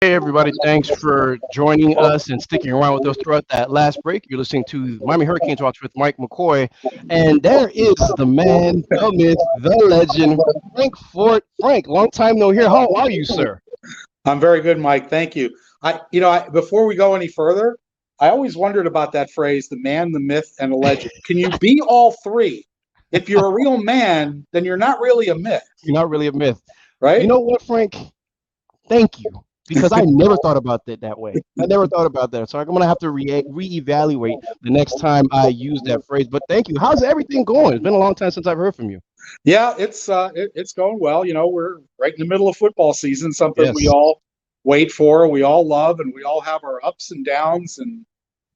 Hey, everybody. Thanks for joining us and sticking around with us throughout that last break. You're listening to Miami Hurricanes Watch with Mike McCoy. And there is the man, the myth, the legend, Frank Fort. Frank, long time no here. How are you, sir? I'm very good, Mike. Thank you. Before we go any further, I always wondered about that phrase, the man, the myth, and the legend. Can you be all three? If you're a real man, then you're not really a myth, You're not really a myth. You right? know what, Frank? Thank you. Because I never thought about it that way. I never thought about that. So I'm going to have to reevaluate the next time I use that phrase. But thank you. How's everything going? It's been a long time since I've heard from you. Yeah, it's going well. We're right in the middle of football season, something we Yes. all wait for, we all love, and we all have our ups and downs and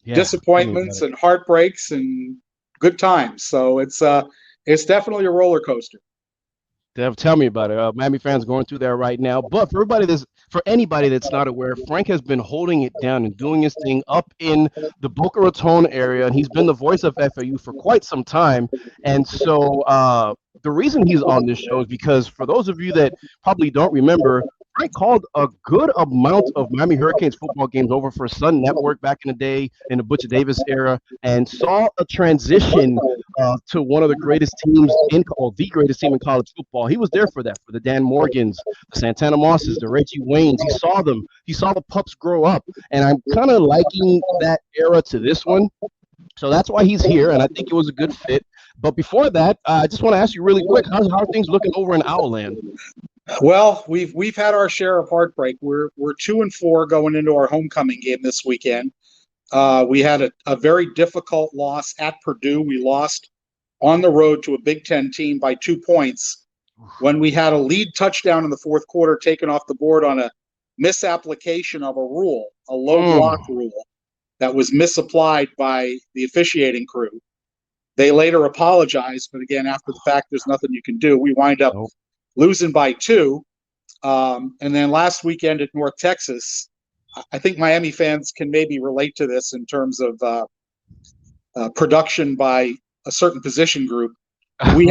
Yeah. Tell me about disappointments it. and heartbreaks and good times. So it's definitely a roller coaster. Tell me about it. Miami fans going through that right now. But for anybody that's not aware, Frank has been holding it down and doing his thing up in the Boca Raton area, and he's been the voice of FAU for quite some time. And so the reason he's on this show is because for those of you that probably don't remember, Frank called a good amount of Miami Hurricanes football games over for Sun Network back in the day in the Butcher Davis era, and saw a transition to one of the greatest teams or the greatest team in college football. He was there for that, for the Dan Morgans, the Santana Mosses, the Reggie Waynes. He saw them. He saw the pups grow up, and I'm kind of liking that era to this one. So that's why he's here, and I think it was a good fit. But before that, I just want to ask you really quick: how are things looking over in Owlland? Well, we've had our share of heartbreak. We're 2-4 going into our homecoming game this weekend. We had a very difficult loss at Purdue. We lost on the road to a Big Ten team by 2 points when we had a lead touchdown in the fourth quarter taken off the board on a misapplication of a rule, a low block rule that was misapplied by the officiating crew. They later apologized, but again, after the fact, there's nothing you can do. We wind up losing by 2. And then last weekend at North Texas, I think Miami fans can maybe relate to this in terms of production by a certain position group. We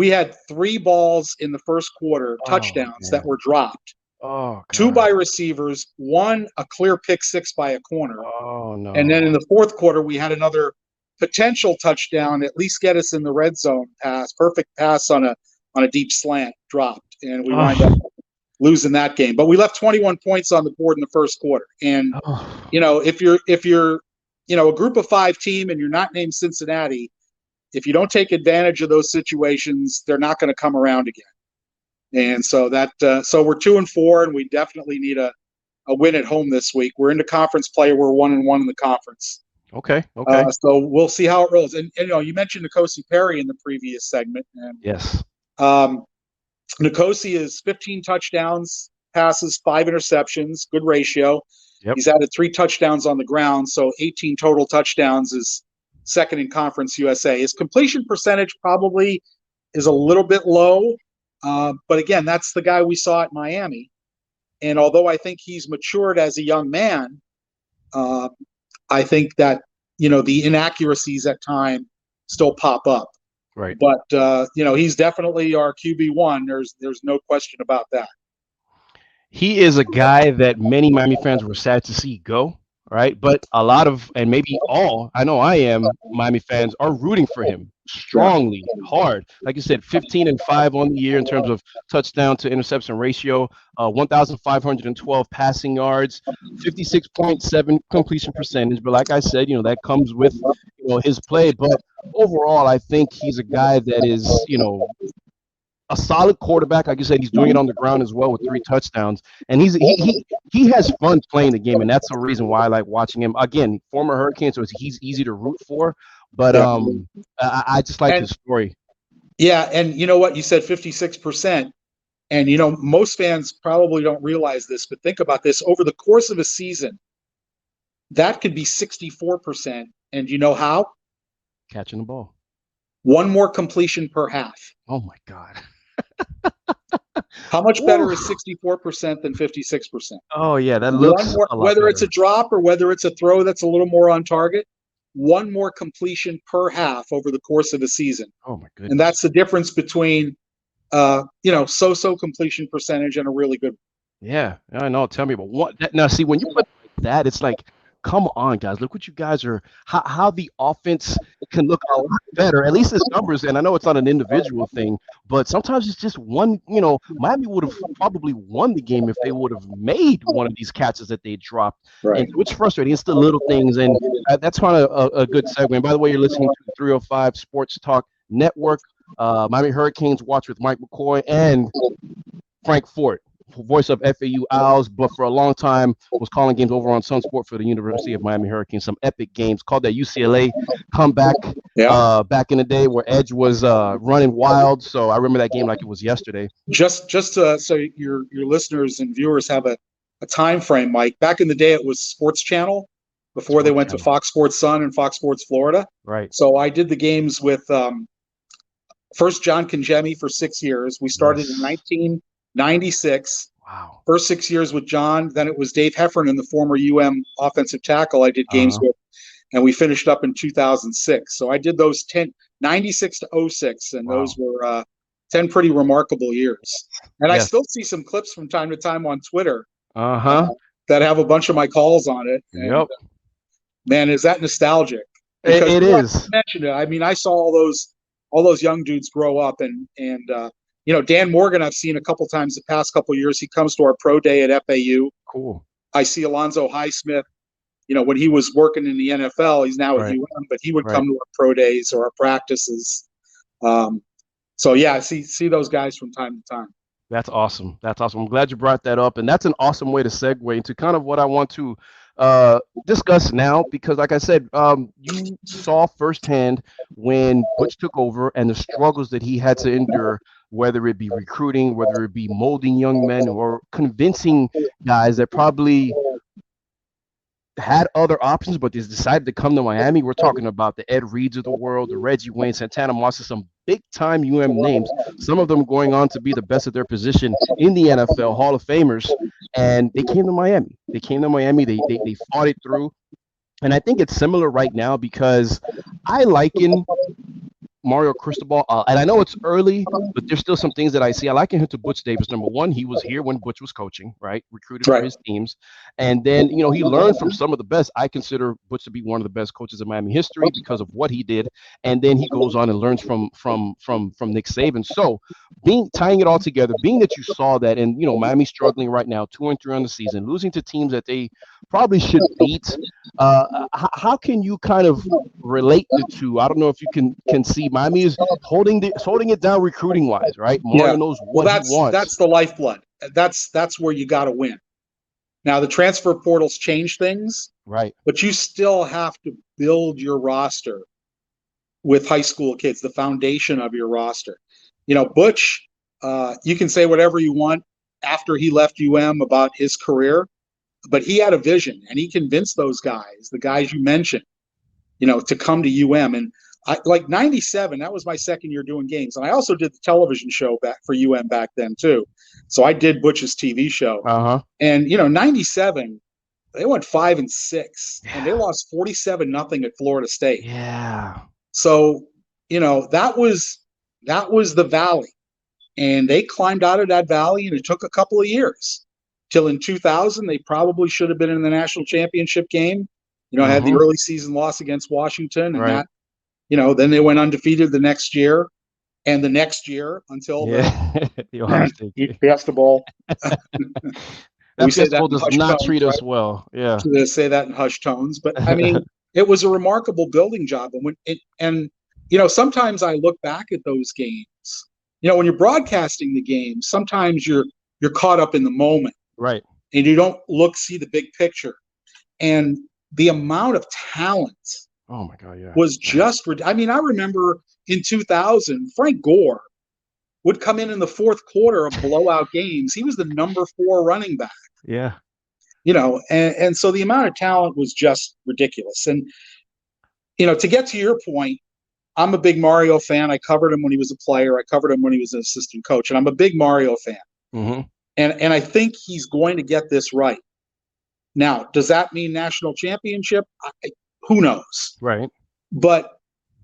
had 3 balls in the first quarter, touchdowns that were dropped. Oh, 2 God. by receivers, 1 a clear pick 6 by a corner. Oh, no. And then in the fourth quarter, we had another potential touchdown, at least get us in the red zone pass, perfect pass on a deep slant dropped, and we wind up losing that game. But we left 21 points on the board in the first quarter. And if you're a group of 5 team and you're not named Cincinnati, if you don't take advantage of those situations, they're not going to come around again. And so so we're 2-4, and we definitely need a win at home this week. We're into conference play. We're 1-1 in the conference. Okay. So we'll see how it rolls. And you mentioned Nkosi Perry in the previous segment. And, Yes. Nkosi is 15 touchdowns, passes, 5 interceptions, good ratio. Yep. He's added 3 touchdowns on the ground, so 18 total touchdowns is second in Conference USA. His completion percentage probably is a little bit low, but again, that's the guy we saw at Miami. And although I think he's matured as a young man, I think that the inaccuracies at time still pop up. Right. But he's definitely our QB1. There's no question about that. He is a guy that many Miami fans were sad to see go, right? But a lot of, and maybe all, I know I am, Miami fans are rooting for him strongly, hard. Like you said, 15-5 on the year in terms of touchdown to interception ratio, 1,512 passing yards, 56.7 completion percentage. But like I said, that comes with, his play. But overall, I think he's a guy that is, a solid quarterback. Like you said, he's doing it on the ground as well with 3 touchdowns, and he has fun playing the game, and that's the reason why I like watching him. Again, former Hurricane, so he's easy to root for. But I just like his story. Yeah, and you know what? You said 56%, and most fans probably don't realize this, but think about this: over the course of a season, that could be 64%. And you know how? Catching the ball. 1 more completion per half. Oh my God. How much better is 64% than 56%? Oh yeah, that looks a lot whether better. It's a drop or whether it's a throw that's a little more on target. 1 more completion per half over the course of a season. Oh my goodness. And that's the difference between so-so completion percentage and a really good. Yeah, I know. Tell me about what now. See, when you put it like that, it's like, come on, guys, look what you guys are. How the offense can look a lot better. At least it's numbers, and I know it's not an individual thing, but sometimes it's just one. Miami would have probably won the game if they would have made one of these catches that they dropped. And Right. so it's frustrating. It's the little things, and that's kind of a good segue. And by the way, you're listening to 305 Sports Talk Network. Miami Hurricanes watch with Mike McCoy and Frank Forte, voice of FAU Owls, but for a long time was calling games over on Sunsport for the University of Miami Hurricanes. Some epic games. Called that UCLA comeback Yeah. back in the day where Edge was running wild. So I remember that game like it was yesterday. Just so your listeners and viewers have a time frame, Mike. Back in the day, it was Sports Channel before they Sports went to Channel. Fox Sports Sun and Fox Sports Florida. Right. So I did the games with first John Congemi for 6 years. We started in Yes. 1996. Wow. First 6 years with John. Then it was Dave Heffernan, the former offensive tackle, I did games Uh-huh. with, and we finished up in 2006. So I did those 96 to 06, and those Wow. were 10 pretty remarkable years. And I Yes. still see some clips from time to time on Twitter uh, Uh-huh. that have a bunch of my calls on it. And Yep. man, is that nostalgic? It, Because it you is. mentioned it. I mean, I saw all those young dudes grow up, and Dan Morgan I've seen a couple times the past couple years. He comes to our pro day at FAU. Cool. I see Alonzo Highsmith. When he was working in the NFL, he's now at Right. UM, but he would Right. come to our pro days or our practices. So yeah, I see those guys from time to time. That's awesome. That's awesome. I'm glad you brought that up, and that's an awesome way to segue into kind of what I want to discuss now. Because, like I said, you saw firsthand when Butch took over and the struggles that he had to endure, whether it be recruiting, whether it be molding young men, or convincing guys that probably had other options, but they decided to come to Miami. We're talking about the Ed Reeds of the world, the Reggie Wayne, Santana Moss, some big time names, some of them going on to be the best at their position in the NFL, Hall of Famers. And they came to Miami. They fought it through. And I think it's similar right now because I liken Mario Cristobal, and I know it's early, but there's still some things that I see. I liken him to Butch Davis. Number one, he was here when Butch was coaching, right? Recruited for Right. his teams, and then he learned from some of the best. I consider Butch to be one of the best coaches in Miami history because of what he did, and then he goes on and learns from Nick Saban. So, tying it all together, being that you saw that, and Miami struggling right now, 2-3 on the season, losing to teams that they probably should beat. How can you kind of relate the two? I don't know if you can see Miami is holding it down recruiting wise, right? Yeah. Mario knows Well, what he that's wants. the lifeblood. That's where you got to win. Now the transfer portals change things, Right. but you still have to build your roster with high school kids, the foundation of your roster. Butch, you can say whatever you want after he left about his career, but he had a vision and he convinced those guys, the guys you mentioned, to come to And like 97, that was my second year doing games. And I also did the television show back for back then too. So I did Butch's TV show. Uh-huh. And 97, they went 5-6 and they Yeah. lost 47-0 at Florida State. Yeah. So, that was the valley. And they climbed out of that valley, and it took a couple of years. Till in 2000, they probably should have been in the national championship game. Had the early season loss against Washington, and Right. that, then they went undefeated the next year, and the next year until Yeah. The Ohio State the game. Fiesta Bowl. That We say Fiesta that Bowl in does hushed not tones, treat right? us well. Yeah. To say that in hushed tones, but I mean, it was a remarkable building job. And sometimes I look back at those games. When you're broadcasting the game, sometimes you're caught up in the moment, Right. and you don't see the big picture. And the amount of talent Oh my God. Yeah. was just. I mean, I remember in 2000, Frank Gore would come in the fourth quarter of blowout games. He was the number 4 running back. Yeah. And so the amount of talent was just ridiculous. And to get to your point, I'm a big Mario fan. I covered him when he was a player. I covered him when he was an assistant coach, and I'm a big Mario fan. Mm-hmm. And I think he's going to get this right. Now, does that mean national championship? Who knows? Right. But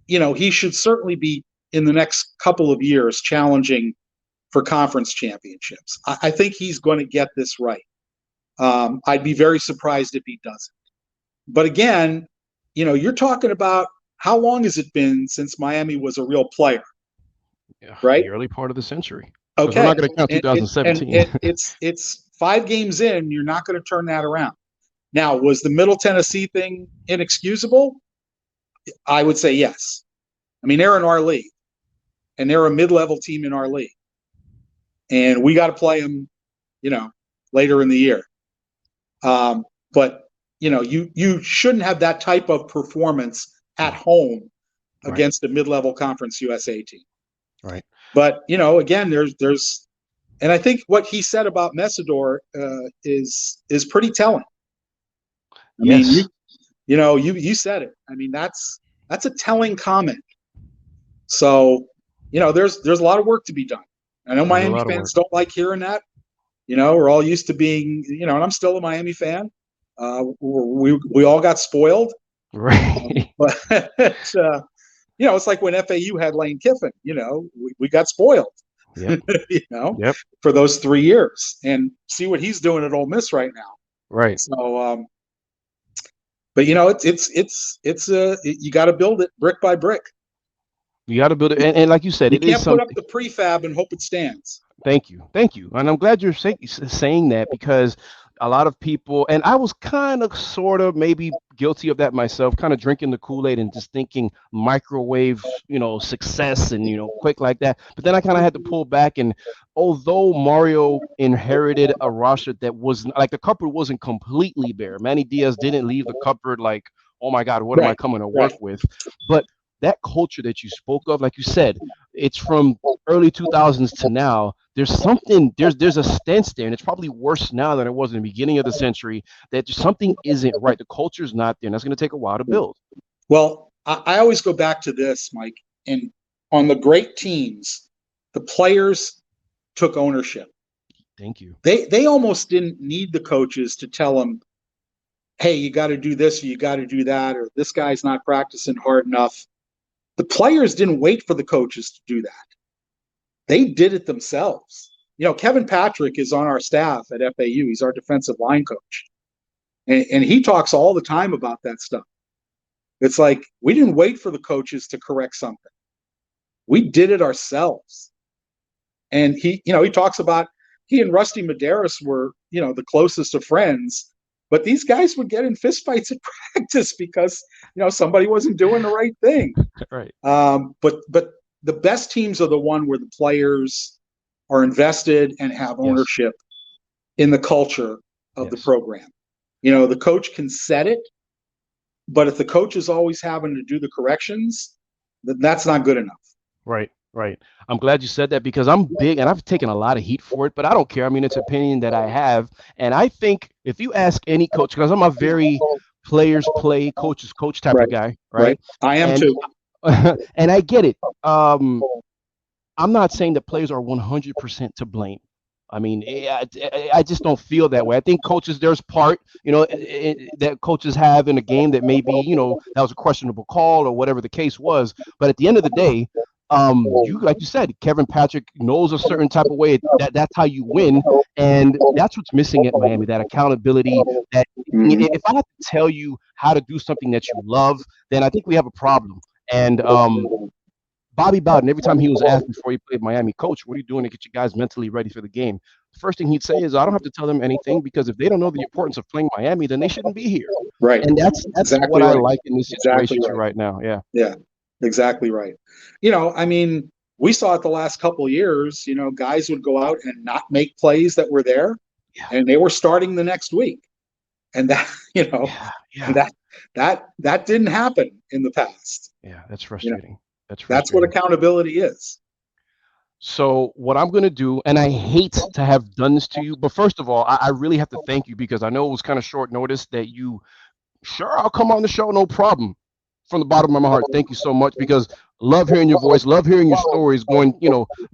he should certainly be in the next couple of years challenging for conference championships. I think he's going to get this right. I'd be very surprised if he doesn't. But again, you're talking about how long has it been since Miami was a real player, right? The early part of the century. Okay, we're not going to count 2017. It's 5 games in. You're not going to turn that around. Now, was the Middle Tennessee thing inexcusable? I would say yes. I mean, they're in our league, and they're a mid-level team in our league, and we got to play them, later in the year. But you shouldn't have that type of performance at home against a mid-level Conference USA team. Right. But again, there's, and I think what he said about Messidor is pretty telling. I mean, you said it. I mean, that's a telling comment. So, there's a lot of work to be done. I know Miami fans don't like hearing that. We're all used to being, and I'm still a Miami fan. We all got spoiled. Right. But it's like when FAU had Lane Kiffin. We got spoiled. Yep. For those 3 years, and see what he's doing at Ole Miss right now. Right. So, but it's you got to build it brick by brick. You got to build it, and like you said, you can't put up the prefab and hope it stands. Thank you, and I'm glad you're saying that, because a lot of people, and I was kind of, sort of, maybe guilty of that myself, kind of drinking the Kool-Aid and just thinking microwave, success and, quick like that. But then I kind of had to pull back. And although Mario inherited a roster that was like, the cupboard wasn't completely bare. Manny Diaz didn't leave the cupboard like, oh my God, what am I coming to work with? But that culture that you spoke of, like you said, it's from early 2000s to now. There's something, there's a stance there, and it's probably worse now than it was in the beginning of the century, that something isn't right. The culture's not there, and that's going to take a while to build. Well, I always go back to this, Mike, and on the great teams, the players took ownership. Thank you. They almost didn't need the coaches to tell them, hey, you got to do this, or you got to do that, or this guy's not practicing hard enough. The players didn't wait for the coaches to do that. They did it themselves. Kevin Patrick is on our staff at FAU. He's our defensive line coach. And he talks all the time about that stuff. It's like, we didn't wait for the coaches to correct something. We did it ourselves. And he talks about, he and Rusty Medeiros were, the closest of friends. But these guys would get in fistfights at practice because, somebody wasn't doing the right thing. Right. But the best teams are the one where the players are invested and have ownership in the culture of the program. The coach can set it, but if the coach is always having to do the corrections, then that's not good enough. Right. I'm glad you said that, because I'm big, and I've taken a lot of heat for it, but I don't care. I mean, it's an opinion that I have. And I think if you ask any coach, because I'm a very players play, coaches coach type of guy, right? I am too. And I get it. I'm not saying that players are 100% to blame. I mean, I just don't feel that way. I think coaches, there's part, that coaches have in a game that maybe, that was a questionable call or whatever the case was. But at the end of the day, like you said, Kevin Patrick knows a certain type of way. That's how you win, and that's what's missing at Miami. That accountability. That if I have to tell you how to do something that you love, then I think we have a problem. And Bobby Bowden, every time he was asked before he played Miami, coach, what are you doing to get you guys mentally ready for the game? The first thing he'd say is, I don't have to tell them anything, because if they don't know the importance of playing Miami, then they shouldn't be here. Right. And that's exactly what I like in this situation right now. Yeah. Exactly right. I mean, we saw it the last couple of years, guys would go out and not make plays that were there, and they were starting the next week. And that, that didn't happen in the past. Yeah, that's frustrating. That's what accountability is. So what I'm going to do, and I hate to have done this to you, but first of all, I really have to thank you, because I know it was kind of short notice that I'll come on the show, no problem. From the bottom of my heart, thank you so much, because love hearing your voice, love hearing your stories going,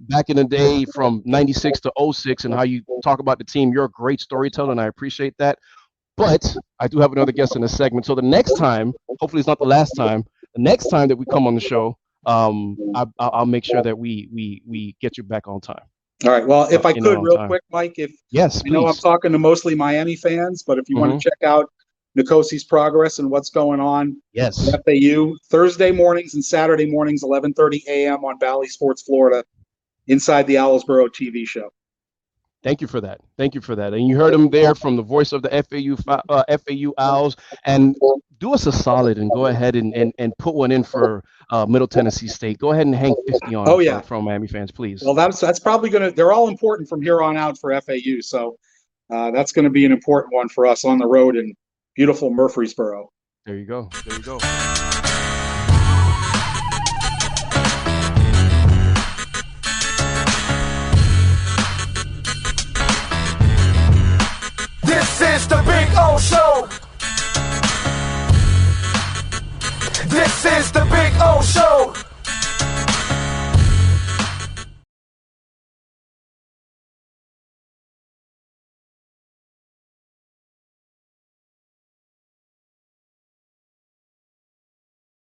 back in the day from 96 to 06, and how you talk about the team. You're a great storyteller, and I appreciate that. But I do have another guest in this segment. So the next time, hopefully it's not the last time, the next time that we come on the show, I'll make sure that we get you back on time. All right. Well, if I in a could, long real time. quick, Mike, if Yes, I know I'm please. talking to mostly Miami fans, but if you want Hmm. to check out Nicosi's progress and what's going on Yes. at FAU, Thursday mornings and Saturday mornings, 11:30 a.m. on Valley Sports Florida, inside the Owlsboro TV show. Thank you for that. Thank you for that. And you heard him there from the voice of the FAU Owls. And do us a solid and go ahead and put one in for Middle Tennessee State. Go ahead and hang 50 on Oh them yeah. for Miami fans, please. Well, that's probably gonna. They're all important from here on out for FAU. So that's going to be an important one for us on the road in beautiful Murfreesboro. There you go. There you go.